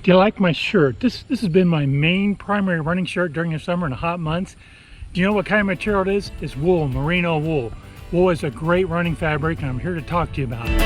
Do you like my shirt? This has been my main primary running shirt during the summer and the hot months. Do you know what kind of material it is? It's wool, merino wool. Wool is a great running fabric, and I'm here to talk to you about it.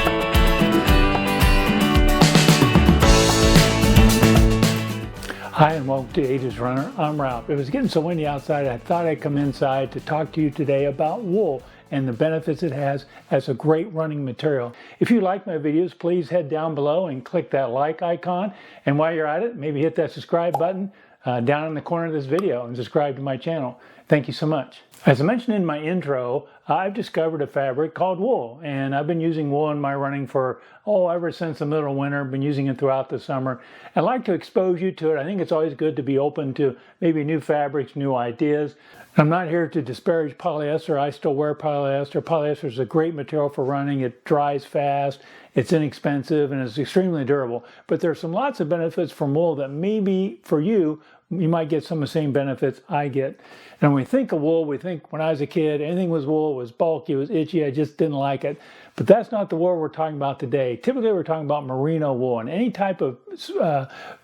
Hi and welcome to Ages Runner. I'm Ralph. It was getting so windy outside, I thought I'd come inside to talk to you today about wool and the benefits it has as a great running material. If you like my videos, please head down below and click that like icon. And while you're at it, maybe hit that subscribe button down in the corner of this video and subscribe to my channel. Thank you so much. As I mentioned in my intro, I've discovered a fabric called wool, and I've been using wool in my running for, ever since the middle of winter. I've been using it throughout the summer. I'd like to expose you to it. I think it's always good to be open to maybe new fabrics, new ideas. I'm not here to disparage polyester. I still wear polyester. Polyester is a great material for running. It dries fast, it's inexpensive, and it's extremely durable. But there's lots of benefits from wool that maybe for you might get some of the same benefits I get. And when we think of wool, we think when I was a kid, anything was wool, it was bulky, it was itchy, I just didn't like it. But that's not the wool we're talking about today. Typically we're talking about merino wool, and any type of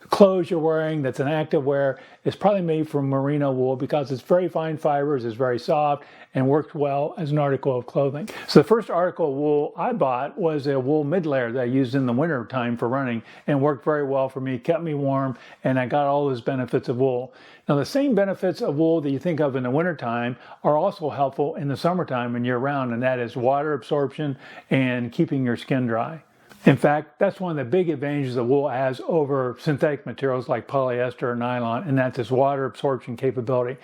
clothes you're wearing that's an active wear is probably made from merino wool because it's very fine fibers, it's very soft, and works well as an article of clothing. So the first article of wool I bought was a wool mid-layer that I used in the winter time for running, and worked very well for me, kept me warm, and I got all those benefits of wool. Now the same benefits of wool that you think of in the wintertime are also helpful in the summertime and year-round, and that is water absorption and keeping your skin dry. In fact, that's one of the big advantages that wool has over synthetic materials like polyester or nylon, and that's its water absorption capability.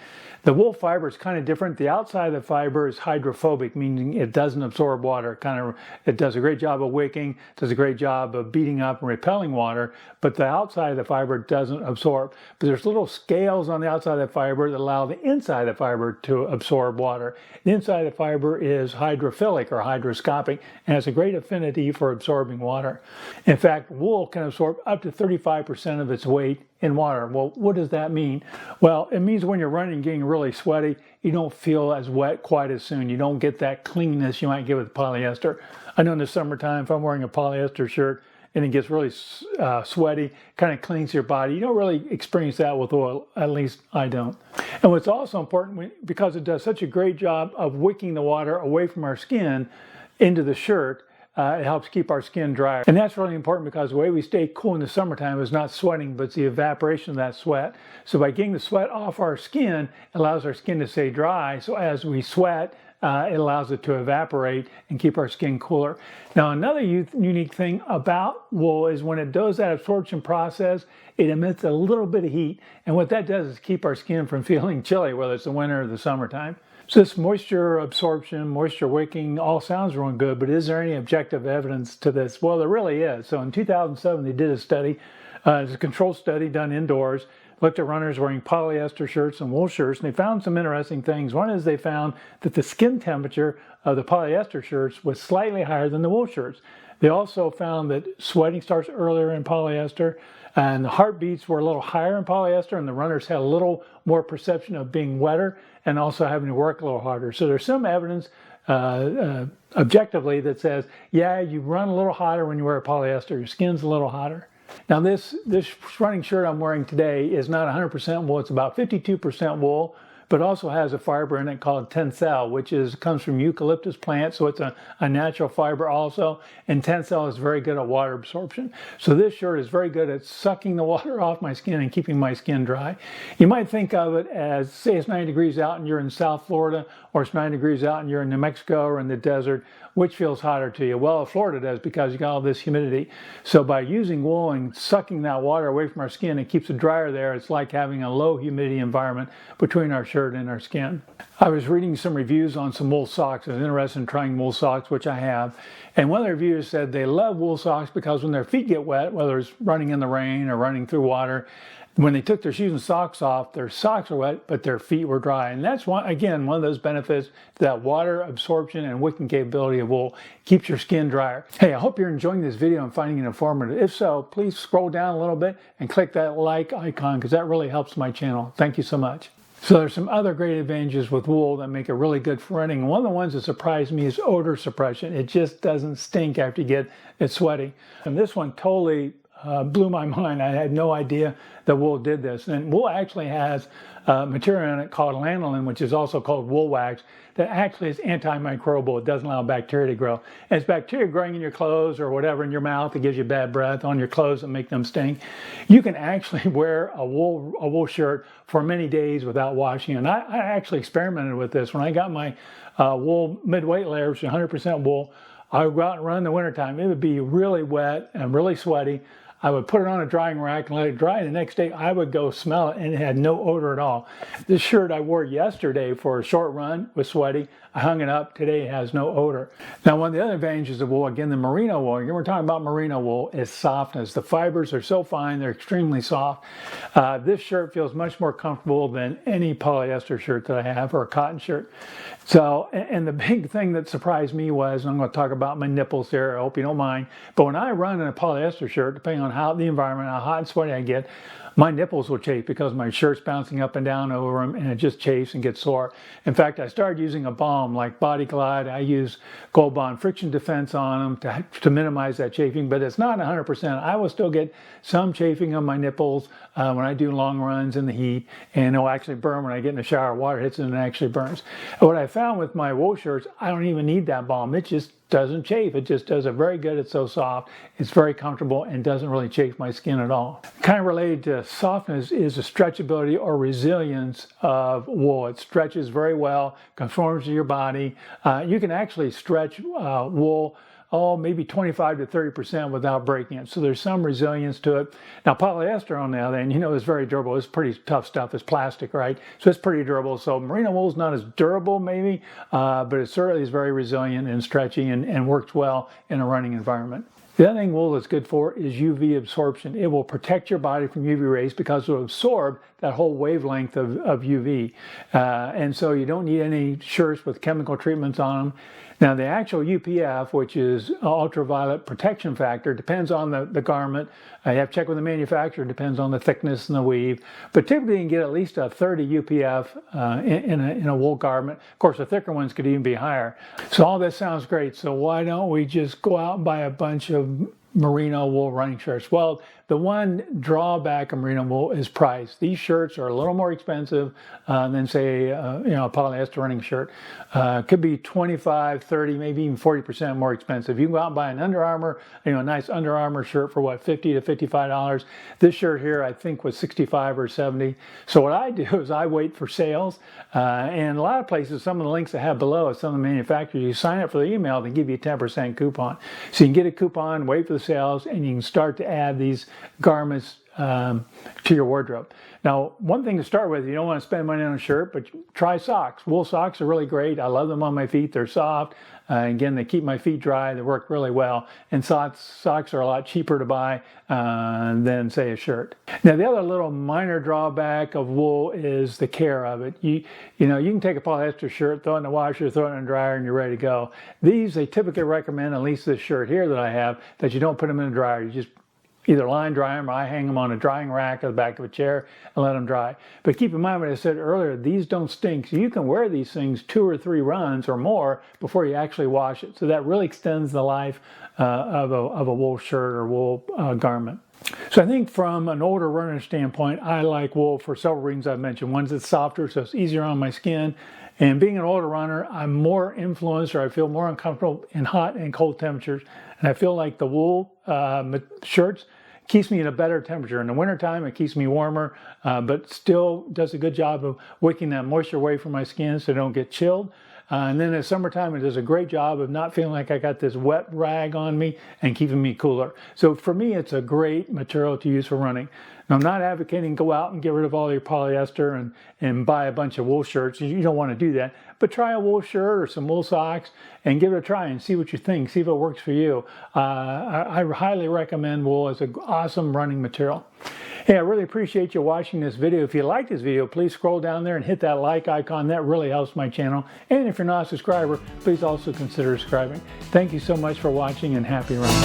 The wool fiber is kind of different. The outside of the fiber is hydrophobic, meaning it doesn't absorb water. It does a great job of wicking, does a great job of beating up and repelling water, but the outside of the fiber doesn't absorb. But there's little scales on the outside of the fiber that allow the inside of the fiber to absorb water. The inside of the fiber is hydrophilic or hygroscopic, and has a great affinity for absorbing water. In fact, wool can absorb up to 35% of its weight in water. Well, what does that mean? Well, it means when you're running and getting really sweaty, you don't feel as wet quite as soon. You don't get that cleanness you might get with polyester. I know in the summertime, if I'm wearing a polyester shirt and it gets really sweaty, kind of cleans your body, you don't really experience that with oil. At least I don't. And what's also important, because it does such a great job of wicking the water away from our skin into the shirt, it helps keep our skin dry. And that's really important because the way we stay cool in the summertime is not sweating, but it's the evaporation of that sweat. So by getting the sweat off our skin, it allows our skin to stay dry. So as we sweat, it allows it to evaporate and keep our skin cooler. Now, another unique thing about wool is when it does that absorption process, it emits a little bit of heat. And what that does is keep our skin from feeling chilly, whether it's the winter or the summertime. So this moisture absorption, moisture wicking, all sounds real good, but is there any objective evidence to this? Well, there really is. So in 2007, they did a study, it's a controlled study done indoors, looked at runners wearing polyester shirts and wool shirts, and they found some interesting things. One is they found that the skin temperature of the polyester shirts was slightly higher than the wool shirts. They also found that sweating starts earlier in polyester, and the heartbeats were a little higher in polyester, and the runners had a little more perception of being wetter and also having to work a little harder. So there's some evidence objectively that says, yeah, you run a little hotter when you wear polyester, your skin's a little hotter. Now this running shirt I'm wearing today is not 100% wool, it's about 52% wool, but also has a fiber in it called tencel, which comes from eucalyptus plant, so it's a natural fiber also, and tencel is very good at water absorption. So this shirt is very good at sucking the water off my skin and keeping my skin dry. You might think of it as, say it's 90 degrees out and you're in South Florida, or it's 90 degrees out and you're in New Mexico or in the desert. Which feels hotter to you? Well, Florida does, because you got all this humidity. So by using wool and sucking that water away from our skin, it keeps it drier there. It's like having a low humidity environment between our shirt and our skin. I was reading some reviews on some wool socks. I was interested in trying wool socks, which I have. And one of the reviewers said they love wool socks because when their feet get wet, whether it's running in the rain or running through water, when they took their shoes and socks off, their socks were wet, but their feet were dry. And that's, one of those benefits, that water absorption and wicking capability of wool keeps your skin drier. Hey, I hope you're enjoying this video and finding it informative. If so, please scroll down a little bit and click that like icon, because that really helps my channel. Thank you so much. So there's some other great advantages with wool that make it really good for running. One of the ones that surprised me is odor suppression. It just doesn't stink after you get it sweaty. And this one totally blew my mind. I had no idea that wool did this. And wool actually has material in it called lanolin, which is also called wool wax, that actually is antimicrobial. It doesn't allow bacteria to grow. And it's bacteria growing in your clothes or whatever in your mouth that gives you bad breath on your clothes and make them stink. You can actually wear a wool shirt for many days without washing. And I actually experimented with this. When I got my wool mid-weight layer, which is 100% wool, I would go out and run in the wintertime. It would be really wet and really sweaty. I would put it on a drying rack and let it dry. The next day I would go smell it and it had no odor at all. This shirt I wore yesterday for a short run was sweaty. I hung it up. Today it has no odor. Now, one of the other advantages of wool, again, the merino wool, we're talking about merino wool, is softness. The fibers are so fine, they're extremely soft. This shirt feels much more comfortable than any polyester shirt that I have, or a cotton shirt. So, and the big thing that surprised me was, and I'm going to talk about my nipples here, I hope you don't mind, but when I run in a polyester shirt, depending on how the environment, how hot and sweaty I get, my nipples will chafe because my shirt's bouncing up and down over them, and it just chafes and gets sore. In fact, I started using a balm like Body Glide. I use Gold Bond Friction Defense on them to minimize that chafing, but it's not 100%. I will still get some chafing on my nipples when I do long runs in the heat, and it'll actually burn when I get in the shower. Water hits it and it actually burns. And what I found with my wool shirts, I don't even need that balm. It just doesn't chafe. It just does it very good. It's so soft. It's very comfortable and doesn't really chafe my skin at all. Kind of related to softness is the stretchability or resilience of wool. It stretches very well, conforms to your body. You can actually stretch wool maybe 25 to 30% without breaking it. So there's some resilience to it. Now, polyester, on the other hand, is very durable. It's pretty tough stuff. It's plastic, right? So it's pretty durable. So merino wool is not as durable, maybe, but it certainly is very resilient and stretchy and works well in a running environment. The other thing wool is good for is UV absorption. It will protect your body from UV rays because it will absorb that whole wavelength of UV. And so you don't need any shirts with chemical treatments on them. Now, the actual UPF, which is ultraviolet protection factor, depends on the garment. You have to check with the manufacturer. It depends on the thickness and the weave. But typically you can get at least a 30 UPF in a wool garment. Of course, the thicker ones could even be higher. So all this sounds great. So why don't we just go out and buy a bunch of merino wool running shirts? Well, the one drawback of merino wool is price. These shirts are a little more expensive than, say, a polyester running shirt. Could be 25, 30, maybe even 40% more expensive. You can go out and buy an Under Armour, a nice Under Armour shirt for what, $50 to $55. This shirt here, I think, was $65 or $70. So what I do is I wait for sales, and a lot of places, some of the links I have below, some of the manufacturers, you sign up for the email, they give you a 10% coupon. So you can get a coupon, wait for the sales, and you can start to add these garments to your wardrobe. Now, one thing to start with, you don't want to spend money on a shirt, but try socks. Wool socks are really great. I love them on my feet. They're soft. Again, they keep my feet dry. They work really well. And socks are a lot cheaper to buy than, say, a shirt. Now, the other little minor drawback of wool is the care of it. You can take a polyester shirt, throw it in the washer, throw it in the dryer, and you're ready to go. They typically recommend, at least this shirt here that I have, that you don't put them in the dryer. You just either line dry them or I hang them on a drying rack at the back of a chair and let them dry. But keep in mind what I said earlier, these don't stink. So you can wear these things 2 or 3 runs or more before you actually wash it. So that really extends the life of a wool shirt or wool garment. So I think from an older runner standpoint, I like wool for several reasons I've mentioned. One is it's softer, so it's easier on my skin. And being an older runner, I'm more influenced, or I feel more uncomfortable in hot and cold temperatures. And I feel like the wool shirts keeps me in a better temperature. In the wintertime, it keeps me warmer, but still does a good job of wicking that moisture away from my skin so I don't get chilled. And then in the summertime, it does a great job of not feeling like I got this wet rag on me and keeping me cooler. So for me, it's a great material to use for running. Now, I'm not advocating go out and get rid of all your polyester and buy a bunch of wool shirts. You don't want to do that. But try a wool shirt or some wool socks and give it a try and see what you think. See if it works for you. I highly recommend wool as an awesome running material. Hey, I really appreciate you watching this video. If you like this video, please scroll down there and hit that like icon. That really helps my channel. And if you're not a subscriber, please also consider subscribing. Thank you so much for watching, and happy running.